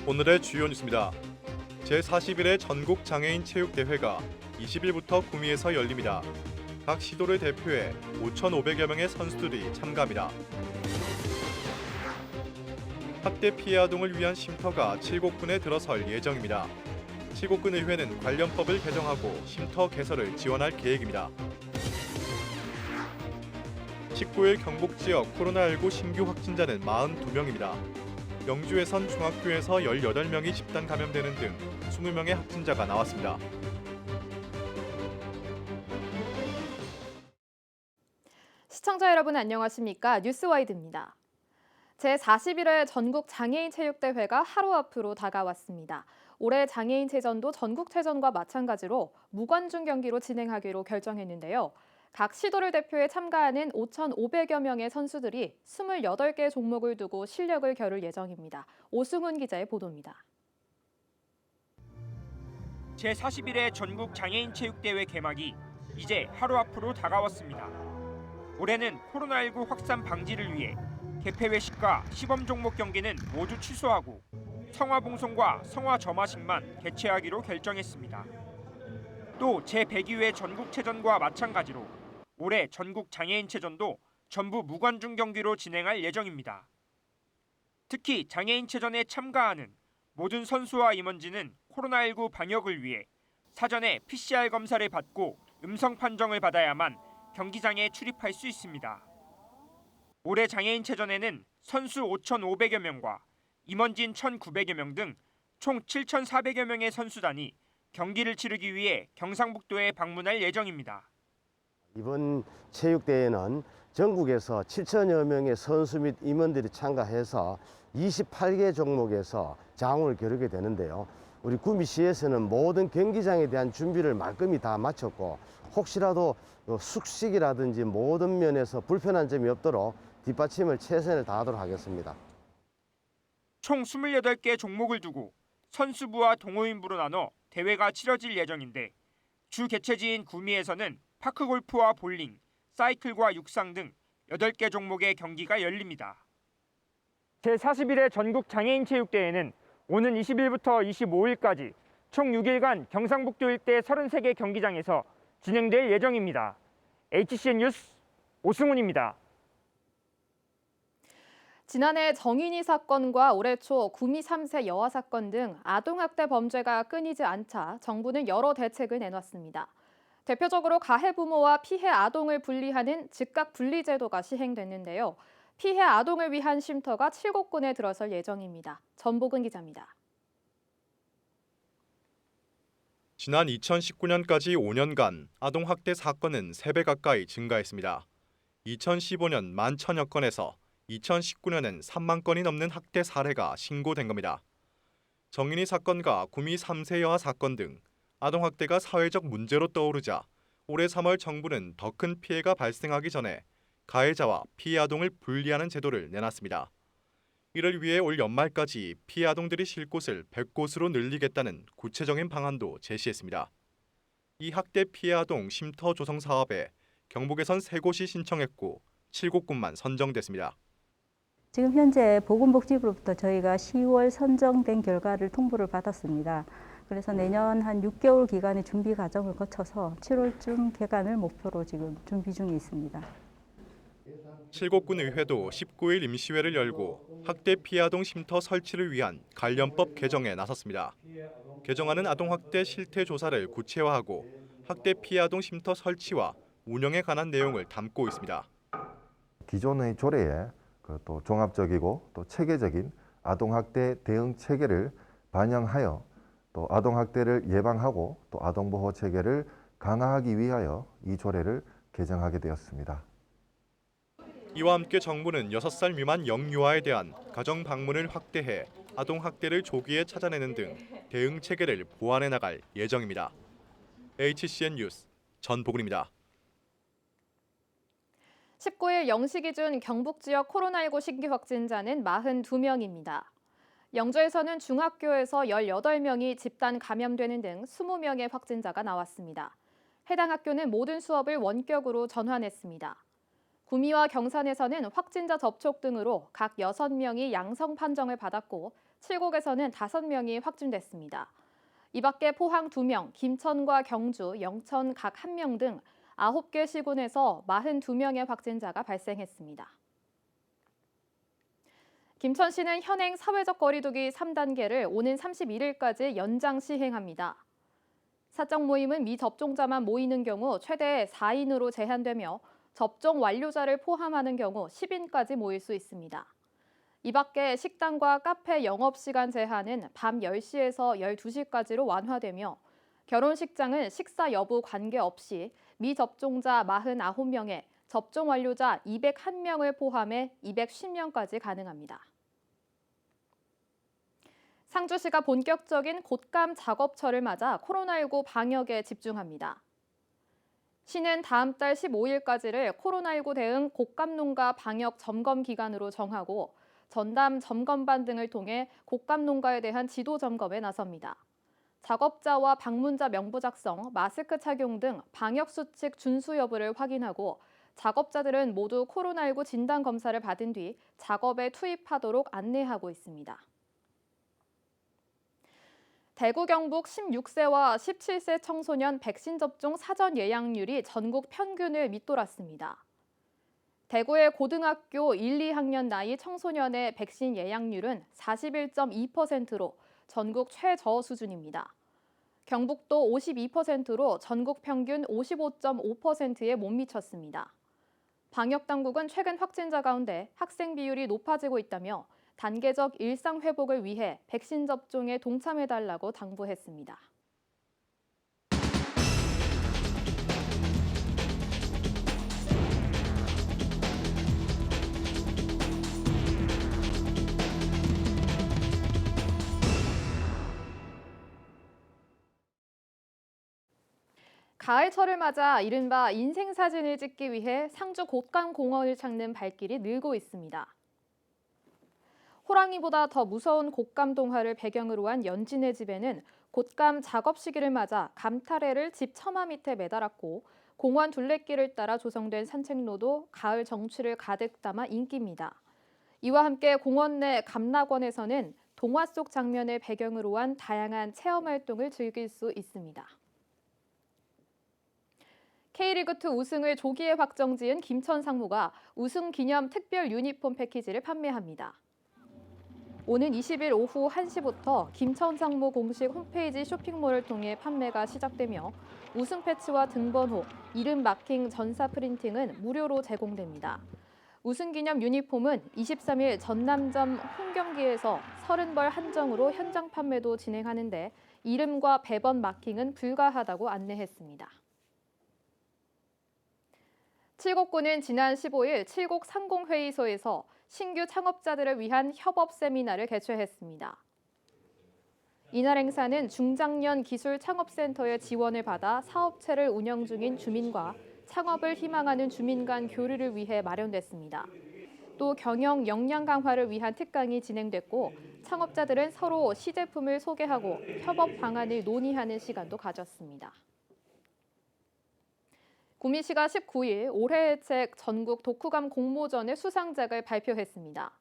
오늘의 주요 뉴스입니다. 제41회 전국 장애인 체육대회가 20일부터 구미에서 열립니다. 각 시도를 대표해 5,500여 명의 선수들이 참가합니다. 학대 피해 아동을 위한 쉼터가 7곳군에 들어설 예정입니다. 7곳군 의회는 관련법을 개정하고 쉼터 개설을 지원할 계획입니다. 19일 경북 지역 코로나19 신규 확진자는 42명입니다. 영주에선 중학교에서 18명이 집단 감염되는 등 20명의 확진자가 나왔습니다. 시청자 여러분 안녕하십니까? 뉴스와이드입니다. 제41회 전국 장애인 체육대회가 하루 앞으로 다가왔습니다. 올해 장애인체전도 전국체전과 마찬가지로 무관중 경기로 진행하기로 결정했는데요. 각 시도를 대표해 참가하는 5,500여 명의 선수들이 28개 종목을 두고 실력을 겨룰 예정입니다. 오승훈 기자의 보도입니다. 제41회 전국 장애인 체육대회 개막이 이제 하루 앞으로 다가왔습니다. 올해는 코로나19 확산 방지를 위해 개폐회식과 시범 종목 경기는 모두 취소하고 성화봉송과 성화점화식만 개최하기로 결정했습니다. 또 제102회 전국체전과 마찬가지로 올해 전국 장애인체전도 전부 무관중 경기로 진행할 예정입니다. 특히 장애인체전에 참가하는 모든 선수와 임원진은 코로나19 방역을 위해 사전에 PCR 검사를 받고 음성 판정을 받아야만 경기장에 출입할 수 있습니다. 올해 장애인체전에는 선수 5,500여 명과 임원진 1,900여 명 등 총 7,400여 명의 선수단이 경기를 치르기 위해 경상북도에 방문할 예정입니다. 이번 체육대회는 전국에서 7천여 명의 선수 및 임원들이 참가해서 28개 종목에서 장을 겨루게 되는데요. 우리 구미시에서는 모든 경기장에 대한 준비를 말끔히 다 마쳤고 혹시라도 숙식이라든지 모든 면에서 불편한 점이 없도록 뒷받침을 최선을 다하도록 하겠습니다. 총 28개 종목을 두고 선수부와 동호인부로 나눠 대회가 치러질 예정인데 주 개최지인 구미에서는 파크골프와 볼링, 사이클과 육상 등 8개 종목의 경기가 열립니다. 제41회 전국 장애인 체육대회는 오는 20일부터 25일까지 총 6일간 경상북도 일대 33개 경기장에서 진행될 예정입니다. HCN 뉴스 오승훈입니다. 지난해 정인이 사건과 올해 초 구미 3세 여아 사건 등 아동학대 범죄가 끊이지 않자 정부는 여러 대책을 내놨습니다. 대표적으로 가해 부모와 피해 아동을 분리하는 즉각 분리 제도가 시행됐는데요. 피해 아동을 위한 쉼터가 7곳군에 들어설 예정입니다. 전복은 기자입니다. 지난 2019년까지 5년간 아동학대 사건은 3배 가까이 증가했습니다. 2015년 11,000여 건에서 2019년엔 3만 건이 넘는 학대 사례가 신고된 겁니다. 정인이 사건과 구미 3세 여아 사건 등 아동학대가 사회적 문제로 떠오르자 올해 3월 정부는 더 큰 피해가 발생하기 전에 가해자와 피해 아동을 분리하는 제도를 내놨습니다. 이를 위해 올 연말까지 피해 아동들이 쉴 곳을 100곳으로 늘리겠다는 구체적인 방안도 제시했습니다. 이 학대 피해 아동 쉼터 조성 사업에 경북에선 3곳이 신청했고 7곳군만 선정됐습니다. 지금 현재 보건복지부로부터 저희가 10월 선정된 결과를 통보를 받았습니다. 그래서 내년 한 6개월 기간의 준비 과정을 거쳐서 7월쯤 개관을 목표로 지금 준비 중에 있습니다. 7곳군 의회도 19일 임시회를 열고 학대 피해 아동 쉼터 설치를 위한 관련법 개정에 나섰습니다. 개정안은 아동학대 실태 조사를 구체화하고 학대 피해 아동 쉼터 설치와 운영에 관한 내용을 담고 있습니다. 기존의 조례에 또 종합적이고 또 체계적인 아동학대 대응 체계를 반영하여 또 아동학대를 예방하고 또 아동보호 체계를 강화하기 위하여 이 조례를 개정하게 되었습니다. 이와 함께 정부는 6살 미만 영유아에 대한 가정 방문을 확대해 아동학대를 조기에 찾아내는 등 대응 체계를 보완해 나갈 예정입니다. HCN 뉴스 전복은입니다. 19일 0시 기준 경북 지역 코로나19 신규 확진자는 42명입니다. 영주에서는 중학교에서 18명이 집단 감염되는 등 20명의 확진자가 나왔습니다. 해당 학교는 모든 수업을 원격으로 전환했습니다. 구미와 경산에서는 확진자 접촉 등으로 각 6명이 양성 판정을 받았고 칠곡에서는 5명이 확진됐습니다. 이 밖에 포항 2명, 김천과 경주, 영천 각 1명 등 9개 시군에서 42명의 확진자가 발생했습니다. 김천시는 현행 사회적 거리두기 3단계를 오는 31일까지 연장 시행합니다. 사적 모임은 미접종자만 모이는 경우 최대 4인으로 제한되며 접종 완료자를 포함하는 경우 10인까지 모일 수 있습니다. 이 밖에 식당과 카페 영업시간 제한은 밤 10시에서 12시까지로 완화되며 결혼식장은 식사 여부 관계없이 미접종자 49명에 접종 완료자 201명을 포함해 210명까지 가능합니다. 상주시가 본격적인 곶감 작업철을 맞아 코로나19 방역에 집중합니다. 시는 다음 달 15일까지를 코로나19 대응 곶감 농가 방역 점검 기간으로 정하고 전담 점검반 등을 통해 곶감 농가에 대한 지도 점검에 나섭니다. 작업자와 방문자 명부 작성, 마스크 착용 등 방역 수칙 준수 여부를 확인하고 작업자들은 모두 코로나19 진단 검사를 받은 뒤 작업에 투입하도록 안내하고 있습니다. 대구 경북 16세와 17세 청소년 백신 접종 사전 예약률이 전국 평균을 밑돌았습니다. 대구의 고등학교 1, 2학년 나이 청소년의 백신 예약률은 41.2%로 전국 최저 수준입니다. 경북도 52%로 전국 평균 55.5%에 못 미쳤습니다. 방역당국은 최근 확진자 가운데 학생 비율이 높아지고 있다며 단계적 일상 회복을 위해 백신 접종에 동참해달라고 당부했습니다. 가을철을 맞아 이른바 인생사진을 찍기 위해 상주 곶감공원을 찾는 발길이 늘고 있습니다. 호랑이보다 더 무서운 곶감 동화를 배경으로 한 연진의 집에는 곶감 작업 시기를 맞아 감타래를 집 처마 밑에 매달았고 공원 둘레길을 따라 조성된 산책로도 가을 정취를 가득 담아 인기입니다. 이와 함께 공원 내 감락원에서는 동화 속 장면을 배경으로 한 다양한 체험 활동을 즐길 수 있습니다. K리그2 우승을 조기에 확정지은 김천 상무가 우승 기념 특별 유니폼 패키지를 판매합니다. 오는 20일 오후 1시부터 김천 상무 공식 홈페이지 쇼핑몰을 통해 판매가 시작되며 우승 패치와 등번호, 이름 마킹 전사 프린팅은 무료로 제공됩니다. 우승 기념 유니폼은 23일 전남점 홈경기에서 30벌 한정으로 현장 판매도 진행하는데 이름과 배번 마킹은 불가하다고 안내했습니다. 칠곡구는 지난 15일 칠곡 상공회의소에서 신규 창업자들을 위한 협업 세미나를 개최했습니다. 이날 행사는 중장년 기술 창업센터의 지원을 받아 사업체를 운영 중인 주민과 창업을 희망하는 주민 간 교류를 위해 마련됐습니다. 또 경영 역량 강화를 위한 특강이 진행됐고 창업자들은 서로 시제품을 소개하고 협업 방안을 논의하는 시간도 가졌습니다. 구미시가 19일 올해의 책 전국 독후감 공모전의 수상작을 발표했습니다.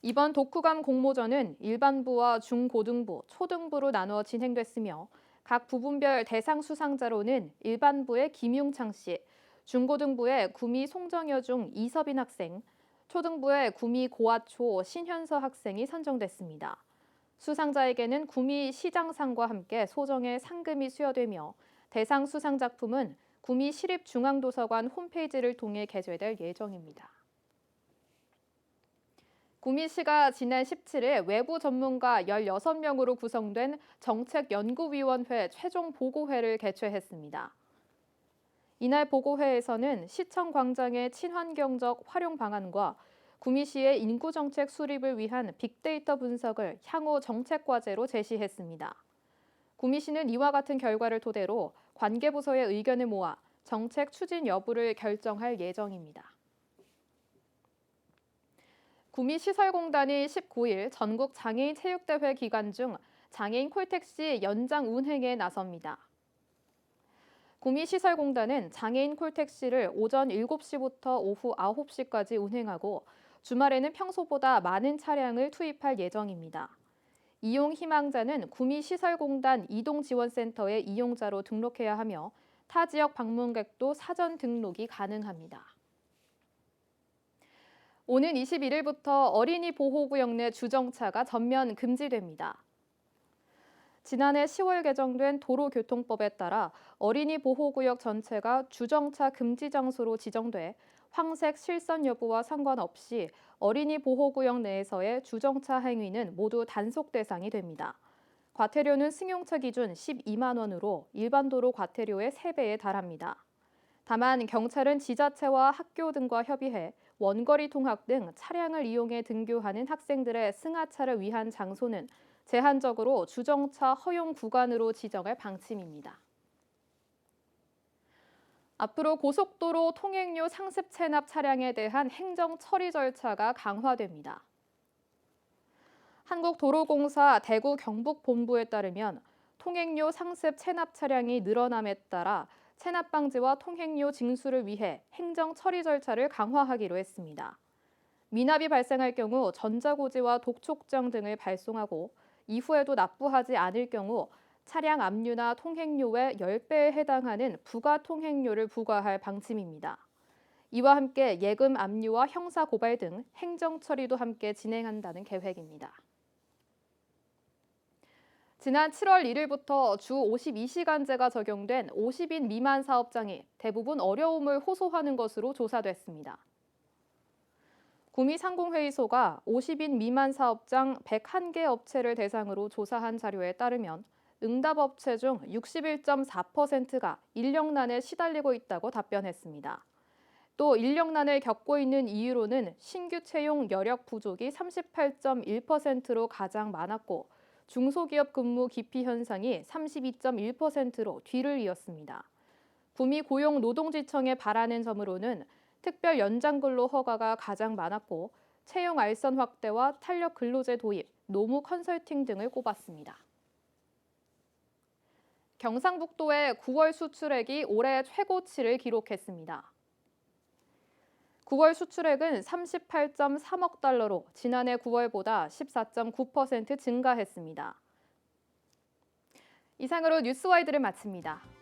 이번 독후감 공모전은 일반부와 중고등부, 초등부로 나누어 진행됐으며 각 부분별 대상 수상자로는 일반부의 김용창 씨, 중고등부의 구미 송정여 중 이서빈 학생, 초등부의 구미 고아초 신현서 학생이 선정됐습니다. 수상자에게는 구미 시장상과 함께 소정의 상금이 수여되며 대상 수상 작품은 구미 시립중앙도서관 홈페이지를 통해 게재될 예정입니다. 구미시가 지난 17일 외부 전문가 16명으로 구성된 정책연구위원회 최종 보고회를 개최했습니다. 이날 보고회에서는 시청 광장의 친환경적 활용 방안과 구미시의 인구정책 수립을 위한 빅데이터 분석을 향후 정책 과제로 제시했습니다. 구미시는 이와 같은 결과를 토대로 관계부서의 의견을 모아 정책 추진 여부를 결정할 예정입니다. 구미시설공단이 19일 전국 장애인 체육대회 기간 중 장애인 콜택시 연장 운행에 나섭니다. 구미시설공단은 장애인 콜택시를 오전 7시부터 오후 9시까지 운행하고 주말에는 평소보다 많은 차량을 투입할 예정입니다. 이용 희망자는 구미시설공단 이동지원센터의 이용자로 등록해야 하며 타 지역 방문객도 사전 등록이 가능합니다. 오는 21일부터 어린이 보호구역 내 주정차가 전면 금지됩니다. 지난해 10월 개정된 도로교통법에 따라 어린이 보호구역 전체가 주정차 금지 장소로 지정돼 황색 실선 여부와 상관없이 어린이 보호구역 내에서의 주정차 행위는 모두 단속 대상이 됩니다. 과태료는 승용차 기준 12만 원으로 일반 도로 과태료의 3배에 달합니다. 다만 경찰은 지자체와 학교 등과 협의해 원거리 통학 등 차량을 이용해 등교하는 학생들의 승하차를 위한 장소는 제한적으로 주정차 허용 구간으로 지정할 방침입니다. 앞으로 고속도로 통행료 상습 체납 차량에 대한 행정 처리 절차가 강화됩니다. 한국도로공사 대구 경북본부에 따르면 통행료 상습 체납 차량이 늘어남에 따라 체납 방지와 통행료 징수를 위해 행정 처리 절차를 강화하기로 했습니다. 미납이 발생할 경우 전자고지와 독촉장 등을 발송하고 이후에도 납부하지 않을 경우 차량 압류나 통행료의 10배에 해당하는 부가 통행료를 부과할 방침입니다. 이와 함께 예금 압류와 형사 고발 등 행정 처리도 함께 진행한다는 계획입니다. 지난 7월 1일부터 주 52시간제가 적용된 50인 미만 사업장이 대부분 어려움을 호소하는 것으로 조사됐습니다. 구미상공회의소가 50인 미만 사업장 101개 업체를 대상으로 조사한 자료에 따르면 응답업체 중 61.4%가 인력난에 시달리고 있다고 답변했습니다. 또 인력난을 겪고 있는 이유로는 신규 채용 여력 부족이 38.1%로 가장 많았고 중소기업 근무 기피 현상이 32.1%로 뒤를 이었습니다. 구미 고용노동지청에 바라는 점으로는 특별 연장 근로 허가가 가장 많았고 채용 알선 확대와 탄력 근로제 도입, 노무 컨설팅 등을 꼽았습니다. 경상북도의 9월 수출액이 올해 최고치를 기록했습니다. 9월 수출액은 38.3억 달러로 지난해 9월보다 14.9% 증가했습니다. 이상으로 뉴스와이드를 마칩니다.